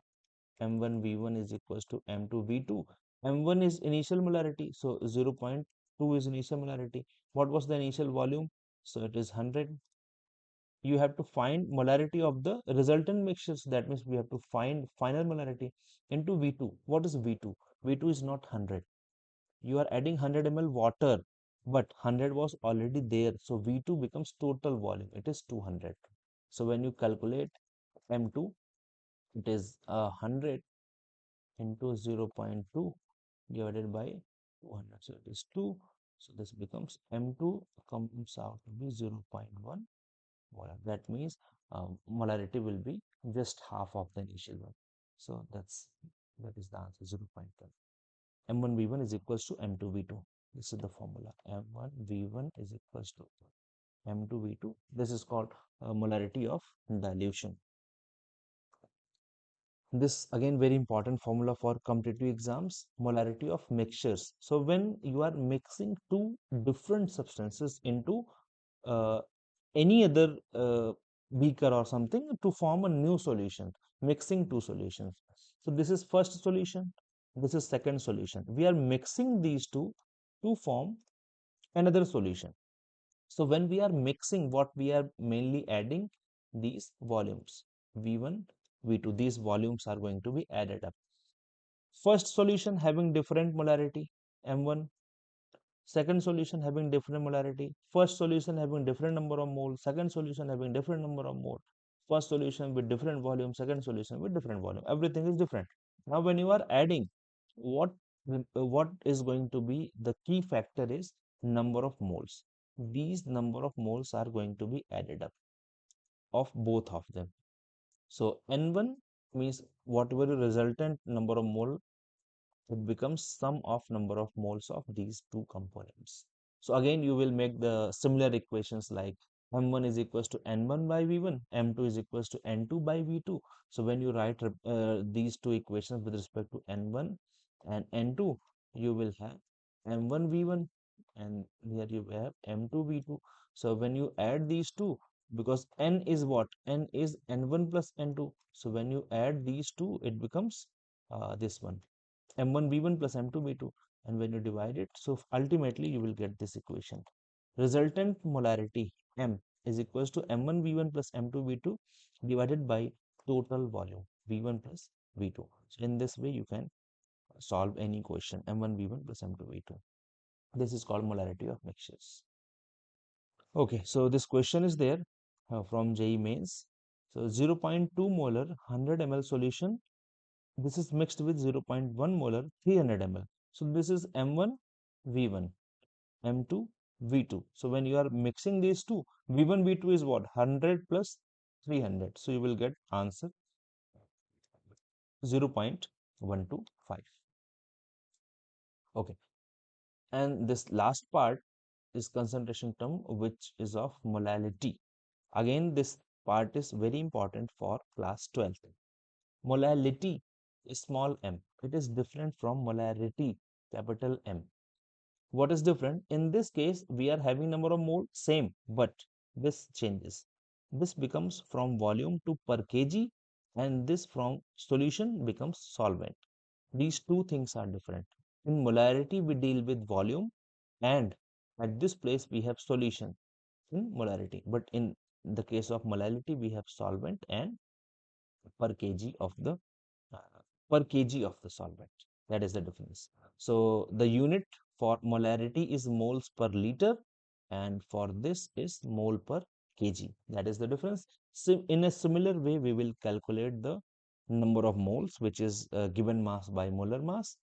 M1 V1 is equals to M2 V2. M1 is initial molarity, so 0.2 is initial molarity. What was the initial volume? So it is 100. You have to find molarity of the resultant mixtures. That means we have to find final molarity into V2. What is V2? V2 is not 100. You are adding 100 ml water, but 100 was already there. So V2 becomes total volume. It is 200. So when you calculate M2, it is 100 into 0.2 divided by 200. So it is 2. So this becomes M2 comes out to be 0.1 molar. That means molarity will be just half of the initial one. So that is the answer, 0.1. M1 V1 is equals to M2 V2. This is the formula. M1 V1 is equals to M2 V2. This is called molarity of dilution. This again very important formula for competitive exams, molarity of mixtures. So when you are mixing two different substances into uh, any other beaker or something to form a new solution, mixing two solutions. So this is first solution, this is second solution. We are mixing these two to form another solution. So when we are mixing, what we are mainly adding, these volumes V1, V2, these volumes are going to be added up. First solution having different molarity M1, second solution having different molarity, first solution having different number of mole, second solution having different number of mole, first solution with different volume, second solution with different volume. Everything is different. Now when you are adding, what what is going to be the key factor is number of moles. These number of moles are going to be added up of both of them. So N1 means whatever the resultant number of mole, it becomes sum of number of moles of these two components. So again, you will make the similar equations like M1 is equals to N1 by V1, M2 is equals to N2 by V2. So when you write these two equations with respect to N1 and N2, you will have M1 V1 and here you have M2 V2. So when you add these two, because N is what? N is N1 plus N2. So when you add these two, it becomes this one m1 v1 plus m2 v2, and when you divide it, so ultimately you will get this equation. Resultant molarity m is equals to m1 v1 plus m2 v2 divided by total volume v1 plus v2. So in this way you can solve any question m1 v1 plus m2 v2. This is called molarity of mixtures. Okay, so this question is there from JEE mains. So 0.2 molar 100 ml solution, this is mixed with 0.1 molar 300 ml. So this is M1 V1, M2 V2. So when you are mixing these two, V1 V2 is what? 100 plus 300. So you will get answer 0.125. Okay, and this last part is concentration term, which is of molality. Again, this part is very important for class 12. Molality is small m. It is different from molarity, capital M. What is different? In this case, we are having number of mole same, but this changes. This becomes from volume to per kg, and this from solution becomes solvent. These two things are different. In molarity, we deal with volume, and at this place we have solution in molarity. But in the case of molality, we have solvent and per kg of the per kg of the solvent. That is the difference. So the unit for molarity is moles per liter, and for this is mole per kg. That is the difference. So in a similar way, we will calculate the number of moles, which is given mass by molar mass.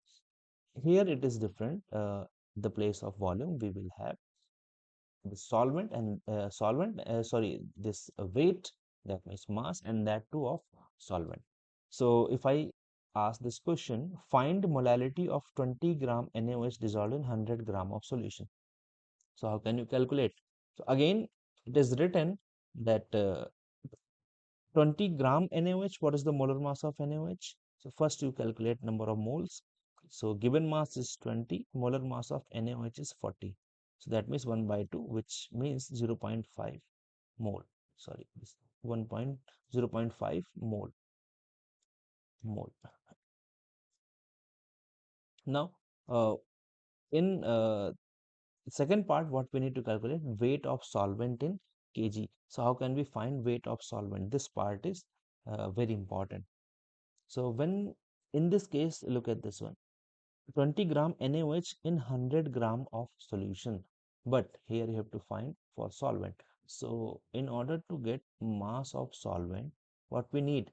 Here it is different. The place of volume, we will have the solvent and sorry, this weight, that means mass, and that too of solvent. So if I ask this question, find molality of 20 gram NaOH dissolved in 100 gram of solution. So how can you calculate? So again, it is written that 20 gram NaOH, what is the molar mass of NaOH? So first you calculate number of moles. So given mass is 20, molar mass of NaOH is 40. So that means 1 by 2, which means 0.5 mole. Sorry, this 0.5 mole. Now, in second part, what we need to calculate, weight of solvent in kg. So how can we find weight of solvent? This part is very important. So when in this case, look at this one, 20 gram NaOH in 100 gram of solution. But here you have to find for solvent. So in order to get mass of solvent, what we need,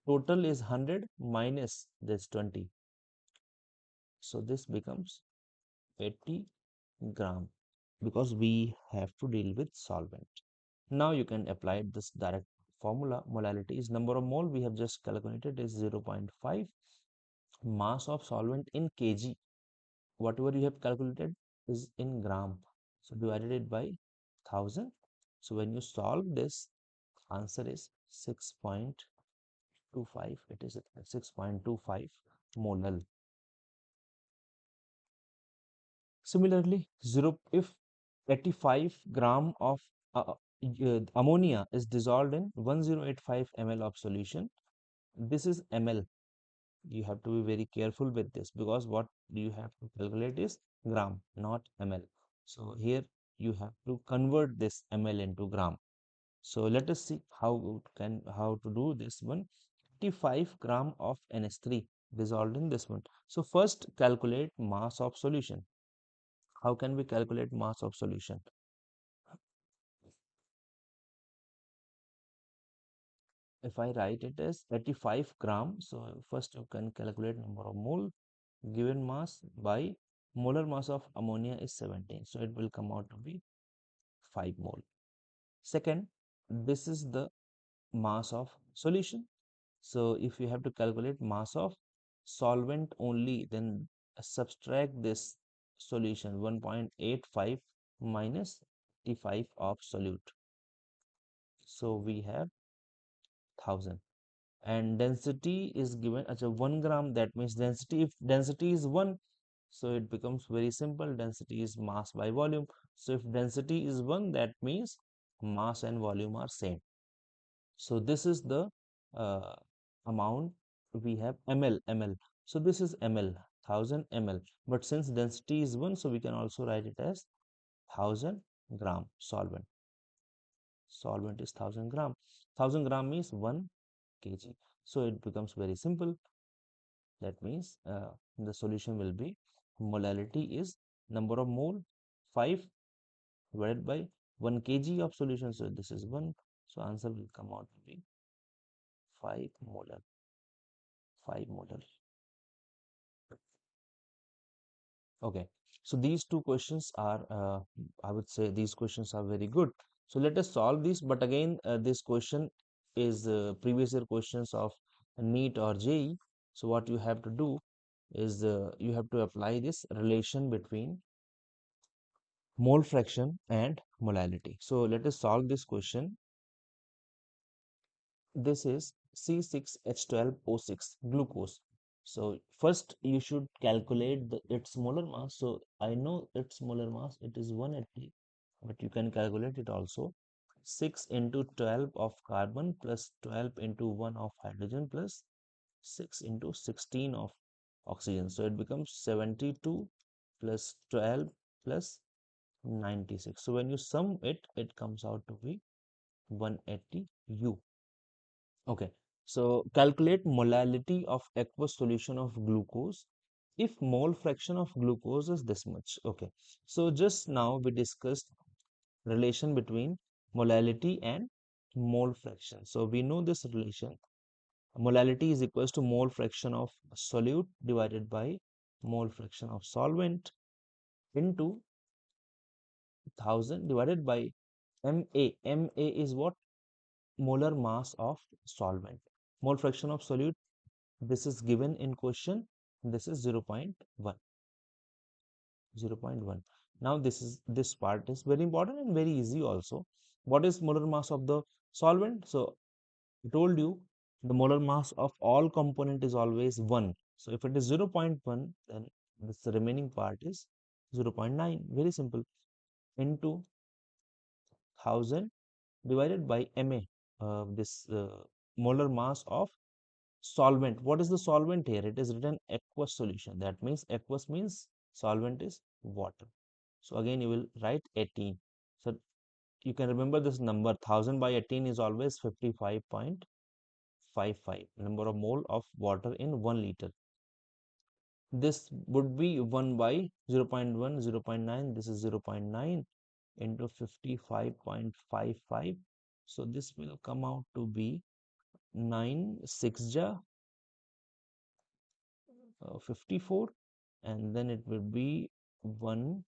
total is 100 minus this 20. So this becomes 80 gram because we have to deal with solvent. Now you can apply this direct formula. Molality is number of mole we have just calculated is 0.5. Mass of solvent in kg, whatever you have calculated is in gram. So divided it by 1000. So when you solve this, answer is 6.25. It is 6.25 molal. Similarly, if 85 gram of ammonia is dissolved in 1085 ml of solution, this is ml. You have to be very careful with this because what you have to calculate is gram, not ml. So here you have to convert this ml into gram. So let us see how to do this one. 85 gram of NH3 dissolved in this one. So first calculate mass of solution. How can we calculate mass of solution? If I write it as 85 gram, so first you can calculate number of mole given mass by molar mass of ammonia is 17. So it will come out to be 5 mole. Second, this is the mass of solution. So if you have to calculate mass of solvent only, then subtract this solution 1.85 minus 85 of solute. So we have 1000. And density is given as a 1 gram. That means density, if density is 1, so it becomes very simple. Density is mass by volume. So if density is 1, that means mass and volume are same. So this is the uh, amount we have ml. So this is ml, 1000 ml. But since density is 1, so we can also write it as 1000 gram solvent. Solvent is 1000 gram. 1000 gram means 1 kg. So it becomes very simple. That means the solution will be molality is number of mole 5 divided by 1 kg of solution. So this is 1. So answer will come out to be 5 molar. 5 molar. Okay. So these two questions are, I would say these questions are very good. So let us solve this. But again, this question is previous year questions of NEET or JEE. So what you have to do is you have to apply this relation between mole fraction and molality. So let us solve this question. This is C6H12O6 glucose. So first you should calculate its molar mass. So I know its molar mass, it is 180, but you can calculate it also. 6 into 12 of carbon plus 12 into 1 of hydrogen plus 6 into 16 of oxygen. So it becomes 72 plus 12 plus 96. So when you sum it, it comes out to be 180 U. Okay. So calculate molality of aqueous solution of glucose if mole fraction of glucose is this much. Okay, so just now we discussed relation between molality and mole fraction. So we know this relation. Molality is equals to mole fraction of solute divided by mole fraction of solvent into 1000 divided by MA. MA is what? Molar mass of solvent. Mole fraction of solute, this is given in question. This is 0.1. 0.1. Now this part is very important and very easy also. What is molar mass of the solvent? So I told you the molar mass of all component is always 1. So if it is 0.1, then this remaining part is 0.9. Very simple. Into 1000 divided by Ma. This molar mass of solvent. What is the solvent here? It is written aqueous solution. That means aqueous means solvent is water. So again you will write 18. So you can remember this number 1000 by 18 is always 55.55 number of mole of water in 1 liter. This would be 1 by 0.1, 0.9. This is 0.9 into 55.55. So this will come out to be 9 6 ja 54, and then it will be 1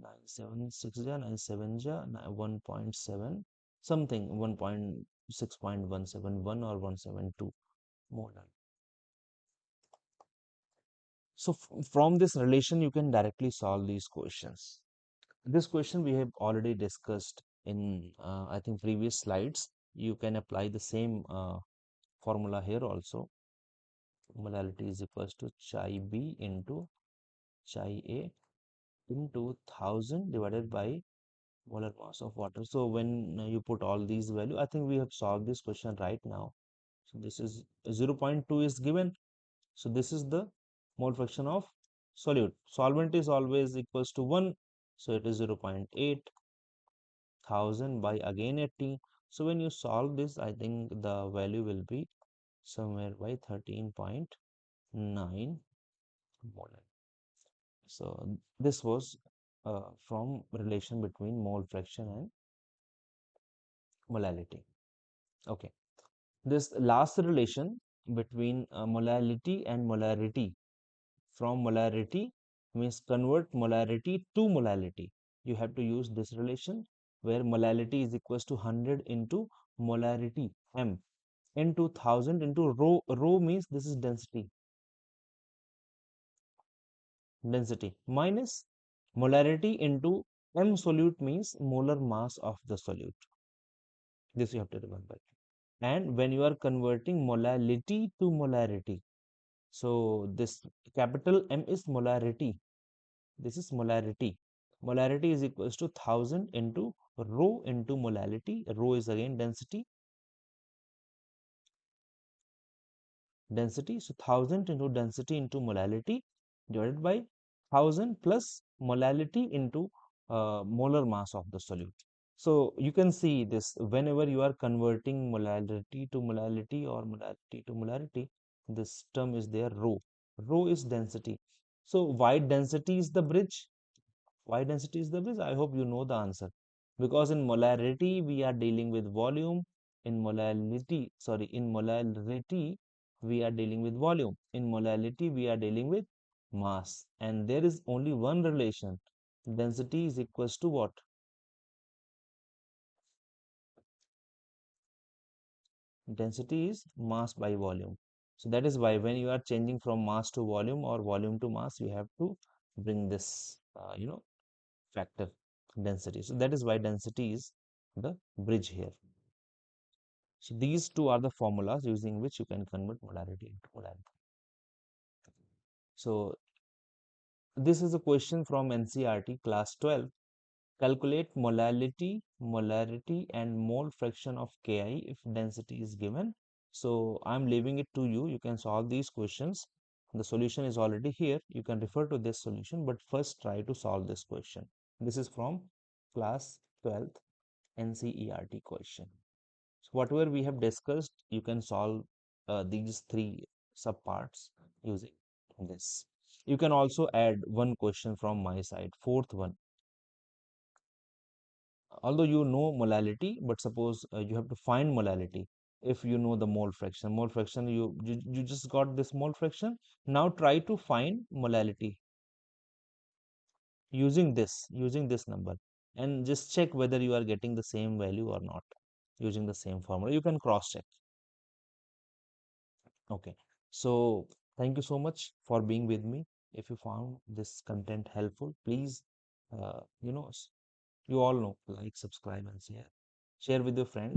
9 7 6 ja 9 7 ja 1.7 something 1.6.171 or 172 molar. So from this relation you can directly solve these questions. This question we have already discussed in I think previous slides. You can apply the same formula here also. Molality is equals to chi B into chi A into 1000 divided by molar mass of water. So when you put all these value, I think we have solved this question right now. So this is 0.2 is given. So this is the mole fraction of solute. Solvent is always equals to 1. So it is 0.8 1000 by again 80. So when you solve this, I think the value will be somewhere by 13.9 molar. So this was from relation between mole fraction and molality. Okay. This last relation between molality and molarity. From molarity means convert molarity to molality. You have to use this relation where molality is equals to 100 into molarity m into 1000 into rho. Rho means this is density. Density minus molarity into m solute means molar mass of the solute. This you have to remember. And when you are converting molality to molarity, so this capital M is molarity. This is molarity. Molarity is equals to 1000 into rho into molality. Rho is again density. Density. So 1000 into density into molality divided by 1000 plus molality into molar mass of the solute. So you can see this whenever you are converting molality to molality or molality to molarity, this term is there rho. Rho is density. So why density is the bridge? Why density is the bridge? I hope you know the answer. Because in molarity we are dealing with volume. In molality we are dealing with volume. In molality we are dealing with mass. And there is only one relation. Density is equals to what? Density is mass by volume. So that is why when you are changing from mass to volume or volume to mass, you have to bring this, factor density. So that is why density is the bridge here. So these two are the formulas using which you can convert molarity into molality. So this is a question from NCERT class 12. Calculate molarity and mole fraction of Ki if density is given. So I'm leaving it to you. You can solve these questions. The solution is already here. You can refer to this solution, but first try to solve this question. This is from class 12th NCERT question. So whatever we have discussed, you can solve these three subparts using this. You can also add one question from my side, fourth one. Although you know molality, but suppose you have to find molality. If you know the mole fraction, you just got this mole fraction. Now try to find molality using this number, and just check whether you are getting the same value or not using the same formula. You can cross check. Okay, so thank you so much for being with me. If you found this content helpful, please, you all know, like, subscribe, and share with your friends.